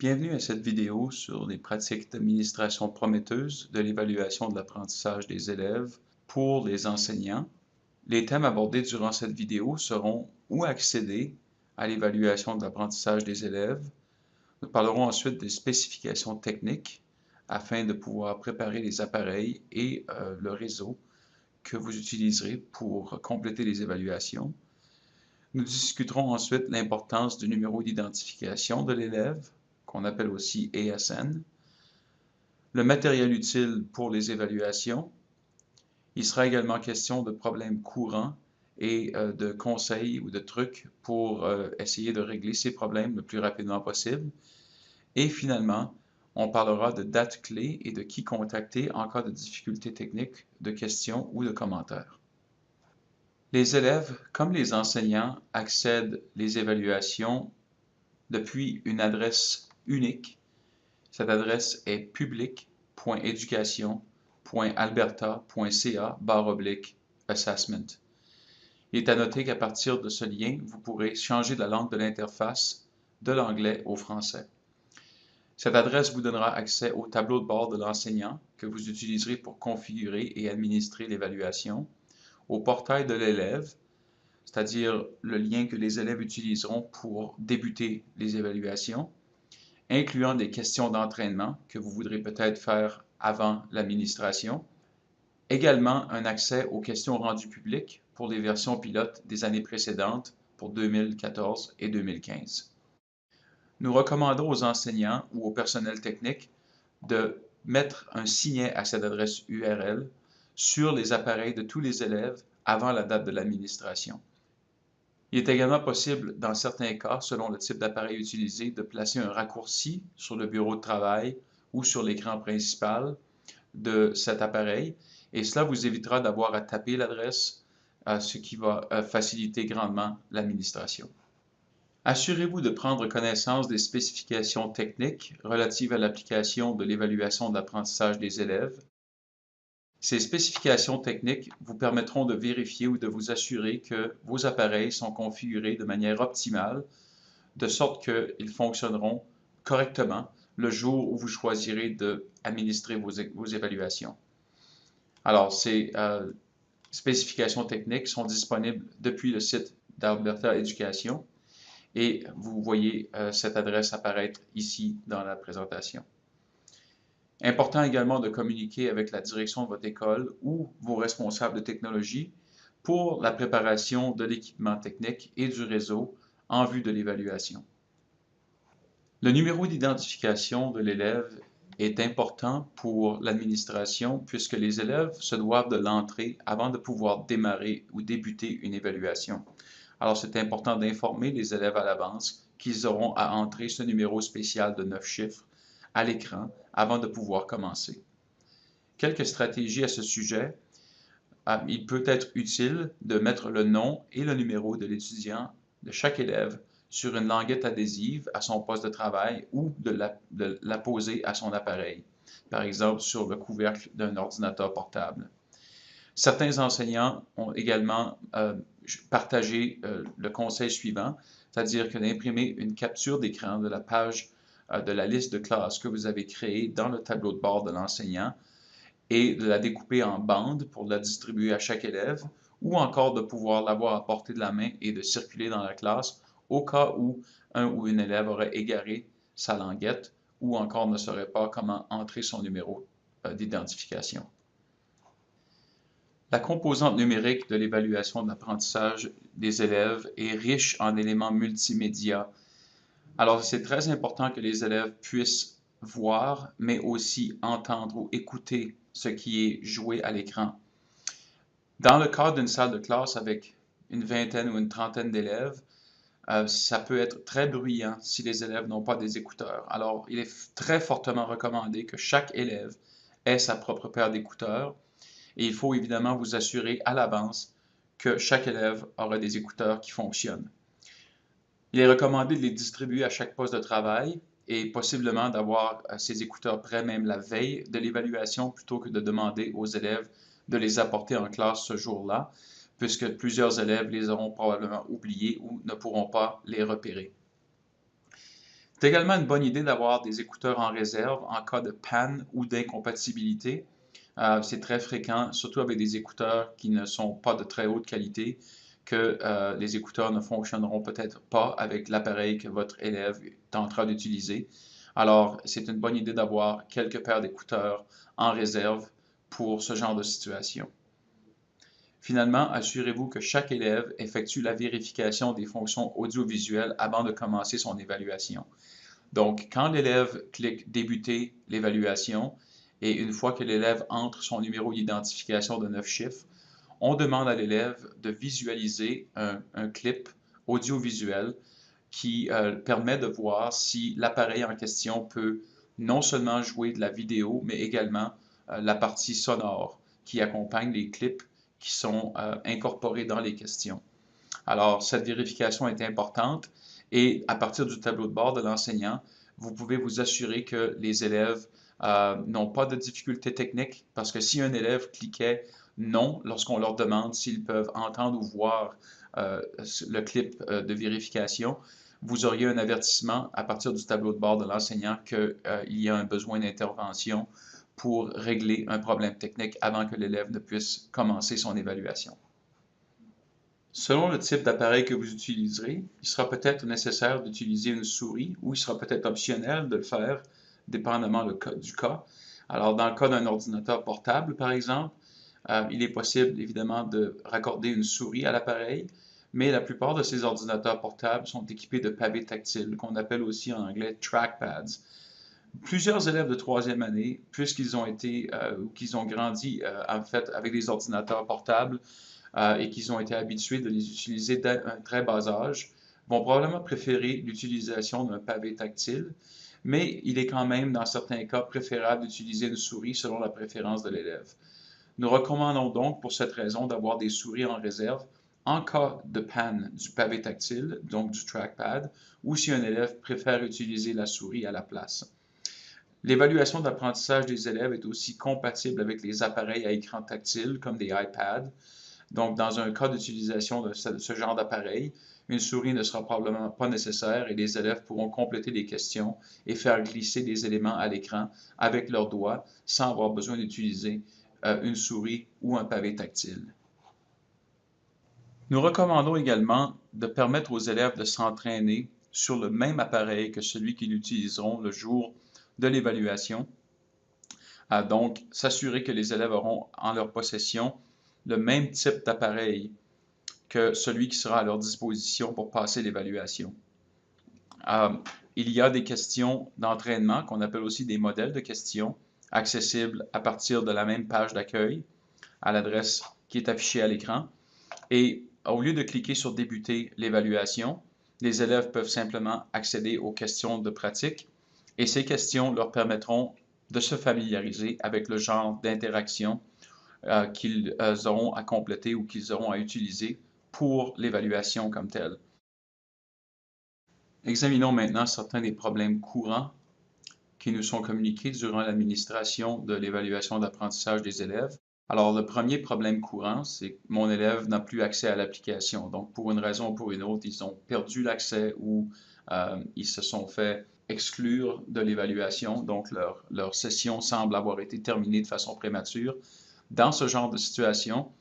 Bienvenue à cette vidéo sur les pratiques d'administration prometteuses de l'évaluation de l'apprentissage des élèves pour les enseignants. Les thèmes abordés durant cette vidéo seront où accéder à l'évaluation de l'apprentissage des élèves. Nous parlerons ensuite des spécifications techniques afin de pouvoir préparer les appareils et le réseau que vous utiliserez pour compléter les évaluations. Nous discuterons ensuite l'importance du numéro d'identification de l'élève, qu'on appelle aussi ESN, le matériel utile pour les évaluations. Il sera également question de problèmes courants et de conseils ou de trucs pour essayer de régler ces problèmes le plus rapidement possible. Et finalement, on parlera de dates clés et de qui contacter en cas de difficultés techniques, de questions ou de commentaires. Les élèves, comme les enseignants, accèdent les évaluations depuis une adresse unique. Cette adresse est public.education.alberta.ca/assessment. Il est à noter qu'à partir de ce lien, vous pourrez changer la langue de l'interface de l'anglais au français. Cette adresse vous donnera accès au tableau de bord de l'enseignant que vous utiliserez pour configurer et administrer l'évaluation, au portail de l'élève, c'est-à-dire le lien que les élèves utiliseront pour débuter les évaluations, incluant des questions d'entraînement que vous voudrez peut-être faire avant l'administration. Également, un accès aux questions rendues publiques pour les versions pilotes des années précédentes pour 2014 et 2015. Nous recommandons aux enseignants ou au personnel technique de mettre un signet à cette adresse URL sur les appareils de tous les élèves avant la date de l'administration. Il est également possible, dans certains cas, selon le type d'appareil utilisé, de placer un raccourci sur le bureau de travail ou sur l'écran principal de cet appareil, et cela vous évitera d'avoir à taper l'adresse, ce qui va faciliter grandement l'administration. Assurez-vous de prendre connaissance des spécifications techniques relatives à l'application de l'évaluation d'apprentissage des élèves. Ces spécifications techniques vous permettront de vérifier ou de vous assurer que vos appareils sont configurés de manière optimale, de sorte qu'ils fonctionneront correctement le jour où vous choisirez d'administrer vos évaluations. Alors, ces spécifications techniques sont disponibles depuis le site d'Alberta Éducation et vous voyez cette adresse apparaître ici dans la présentation. Important également de communiquer avec la direction de votre école ou vos responsables de technologie pour la préparation de l'équipement technique et du réseau en vue de l'évaluation. Le numéro d'identification de l'élève est important pour l'administration puisque les élèves se doivent de l'entrer avant de pouvoir démarrer ou débuter une évaluation. Alors c'est important d'informer les élèves à l'avance qu'ils auront à entrer ce numéro spécial de 9 chiffres à l'écran avant de pouvoir commencer. Quelques stratégies à ce sujet. Il peut être utile de mettre le nom et le numéro de l'étudiant de chaque élève sur une languette adhésive à son poste de travail ou de la poser à son appareil, par exemple sur le couvercle d'un ordinateur portable. Certains enseignants ont également partagé le conseil suivant, c'est-à-dire que d'imprimer une capture d'écran de la page de la liste de classes que vous avez créée dans le tableau de bord de l'enseignant et de la découper en bandes pour la distribuer à chaque élève, ou encore de pouvoir l'avoir à portée de la main et de circuler dans la classe au cas où un ou une élève aurait égaré sa languette ou encore ne saurait pas comment entrer son numéro d'identification. La composante numérique de l'évaluation de l'apprentissage des élèves est riche en éléments multimédia. Alors, c'est très important que les élèves puissent voir, mais aussi entendre ou écouter ce qui est joué à l'écran. Dans le cadre d'une salle de classe avec une vingtaine ou une trentaine d'élèves, ça peut être très bruyant si les élèves n'ont pas des écouteurs. Alors, il est très fortement recommandé que chaque élève ait sa propre paire d'écouteurs et il faut évidemment vous assurer à l'avance que chaque élève aura des écouteurs qui fonctionnent. Il est recommandé de les distribuer à chaque poste de travail et possiblement d'avoir ces écouteurs prêts même la veille de l'évaluation plutôt que de demander aux élèves de les apporter en classe ce jour-là, puisque plusieurs élèves les auront probablement oubliés ou ne pourront pas les repérer. C'est également une bonne idée d'avoir des écouteurs en réserve en cas de panne ou d'incompatibilité. C'est très fréquent, surtout avec des écouteurs qui ne sont pas de très haute qualité, que les écouteurs ne fonctionneront peut-être pas avec l'appareil que votre élève est en train d'utiliser. Alors, c'est une bonne idée d'avoir quelques paires d'écouteurs en réserve pour ce genre de situation. Finalement, assurez-vous que chaque élève effectue la vérification des fonctions audiovisuelles avant de commencer son évaluation. Donc, quand l'élève clique Débuter l'évaluation et une fois que l'élève entre son numéro d'identification de 9 chiffres, on demande à l'élève de visualiser un clip audiovisuel qui permet de voir si l'appareil en question peut non seulement jouer de la vidéo, mais également la partie sonore qui accompagne les clips qui sont incorporés dans les questions. Alors, cette vérification est importante et à partir du tableau de bord de l'enseignant, vous pouvez vous assurer que les élèves n'ont pas de difficultés techniques parce que si un élève cliquait non lorsqu'on leur demande s'ils peuvent entendre ou voir le clip de vérification, vous auriez un avertissement à partir du tableau de bord de l'enseignant qu'il y a un besoin d'intervention pour régler un problème technique avant que l'élève ne puisse commencer son évaluation. Selon le type d'appareil que vous utiliserez, il sera peut-être nécessaire d'utiliser une souris ou il sera peut-être optionnel de le faire, dépendamment du cas. Alors, dans le cas d'un ordinateur portable, par exemple, il est possible évidemment de raccorder une souris à l'appareil, mais la plupart de ces ordinateurs portables sont équipés de pavés tactiles, qu'on appelle aussi en anglais trackpads. Plusieurs élèves de troisième année, puisqu'ils ont été ou qu'ils ont grandi en fait avec des ordinateurs portables, et qu'ils ont été habitués de les utiliser dès un très bas âge, vont probablement préférer l'utilisation d'un pavé tactile, mais il est quand même, dans certains cas, préférable d'utiliser une souris selon la préférence de l'élève. Nous recommandons donc pour cette raison d'avoir des souris en réserve en cas de panne du pavé tactile, donc du trackpad, ou si un élève préfère utiliser la souris à la place. L'évaluation d'apprentissage des élèves est aussi compatible avec les appareils à écran tactile comme des iPads. Donc, dans un cas d'utilisation de ce genre d'appareil, une souris ne sera probablement pas nécessaire et les élèves pourront compléter les questions et faire glisser des éléments à l'écran avec leurs doigts sans avoir besoin d'utiliser une souris ou un pavé tactile. Nous recommandons également de permettre aux élèves de s'entraîner sur le même appareil que celui qu'ils utiliseront le jour de l'évaluation. Donc, s'assurer que les élèves auront en leur possession le même type d'appareil que celui qui sera à leur disposition pour passer l'évaluation. Il y a des questions d'entraînement qu'on appelle aussi des modèles de questions accessibles à partir de la même page d'accueil à l'adresse qui est affichée à l'écran. Et au lieu de cliquer sur Débuter l'évaluation, les élèves peuvent simplement accéder aux questions de pratique et ces questions leur permettront de se familiariser avec le genre d'interaction qu'ils auront à compléter ou qu'ils auront à utiliser pour l'évaluation comme telle. Examinons maintenant certains des problèmes courants qui nous sont communiqués durant l'administration de l'évaluation d'apprentissage des élèves. Alors, le premier problème courant, c'est que mon élève n'a plus accès à l'application. Donc, pour une raison ou pour une autre, ils ont perdu l'accès ou ils se sont fait exclure de l'évaluation. Donc, leur session semble avoir été terminée de façon prémature. Dans ce genre de situation,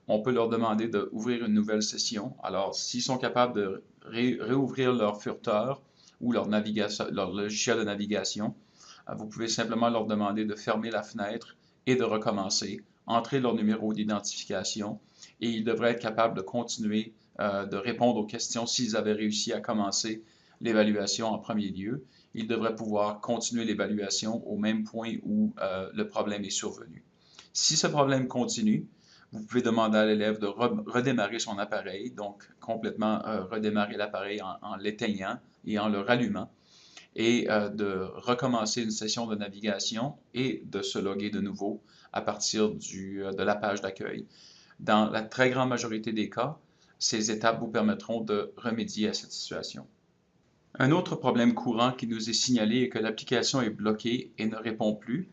on peut leur demander d'ouvrir une nouvelle session. Alors, s'ils sont capables de réouvrir leur furteur ou leur logiciel de navigation, vous pouvez simplement leur demander de fermer la fenêtre et de recommencer, entrer leur numéro d'identification et ils devraient être capables de continuer de répondre aux questions s'ils avaient réussi à commencer l'évaluation en premier lieu. Ils devraient pouvoir continuer l'évaluation au même point où le problème est survenu. Si ce problème continue, vous pouvez demander à l'élève de redémarrer son appareil, donc complètement redémarrer l'appareil en l'éteignant et en le rallumant, et de recommencer une session de navigation et de se loguer de nouveau à partir de la page d'accueil. Dans la très grande majorité des cas, ces étapes vous permettront de remédier à cette situation. Un autre problème courant qui nous est signalé est que l'application est bloquée et ne répond plus,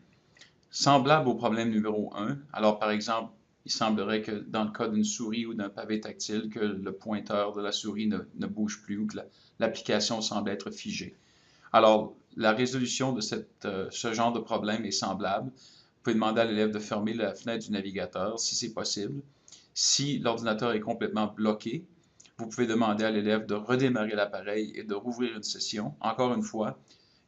semblable au problème numéro 1. Alors, par exemple, il semblerait que dans le cas d'une souris ou d'un pavé tactile, que le pointeur de la souris ne bouge plus ou que l'application semble être figée. Alors, la résolution de ce genre de problème est semblable. Vous pouvez demander à l'élève de fermer la fenêtre du navigateur si c'est possible. Si l'ordinateur est complètement bloqué, vous pouvez demander à l'élève de redémarrer l'appareil et de rouvrir une session. Encore une fois,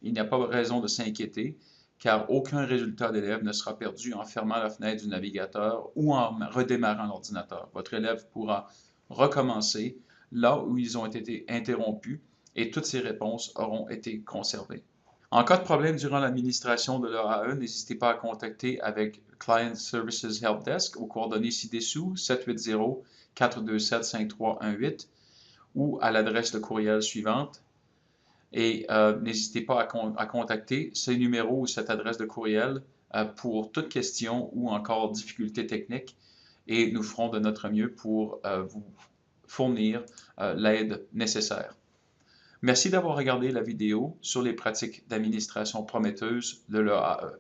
il n'y a pas raison de s'inquiéter, car aucun résultat d'élève ne sera perdu en fermant la fenêtre du navigateur ou en redémarrant l'ordinateur. Votre élève pourra recommencer là où ils ont été interrompus et toutes ces réponses auront été conservées. En cas de problème durant l'administration de l'EAE, n'hésitez pas à contacter avec Client Services Help Desk aux coordonnées ci-dessous 780-427-5318 ou à l'adresse de courriel suivante. Et n'hésitez pas à contacter ce numéro ou cette adresse de courriel pour toute question ou encore difficulté technique et nous ferons de notre mieux pour vous fournir l'aide nécessaire. Merci d'avoir regardé la vidéo sur les pratiques d'administration prometteuses de l'EAE.